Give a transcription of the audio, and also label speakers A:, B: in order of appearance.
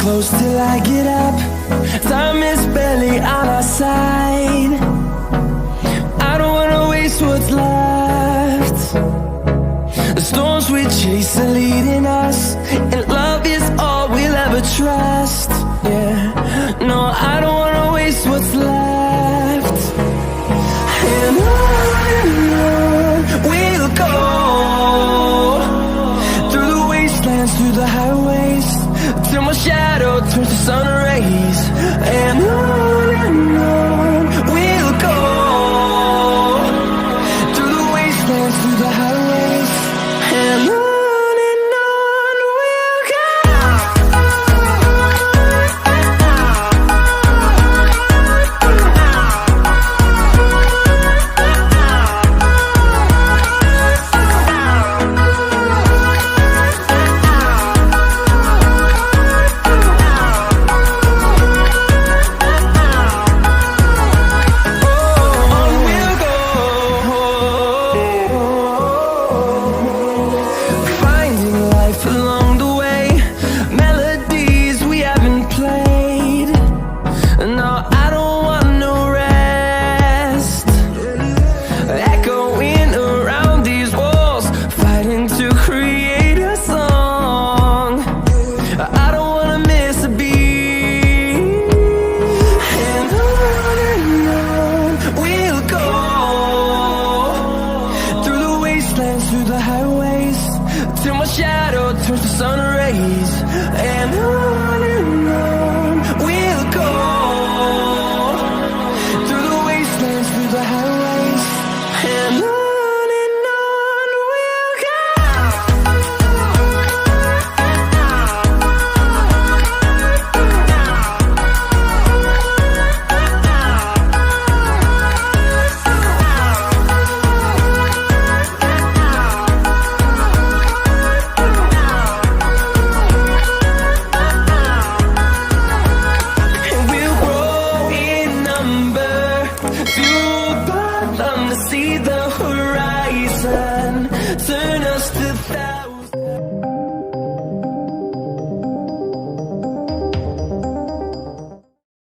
A: close till I get up. Time is barely on our side. I don't wanna waste what's left. The storms we chase are leading us, and love is all we'll ever trust. Yeah, no, I don't wanna waste what's left. And on we'll go, through the wastelands, through the highways, till my shadow turns to sun rays. And on we'll go, through the wastelands, through the highways, and on we'll go. Through the highways, till my shadow turns to sun rays. And on we'll go, through the wastelands, through the highways, and on we'll go. Few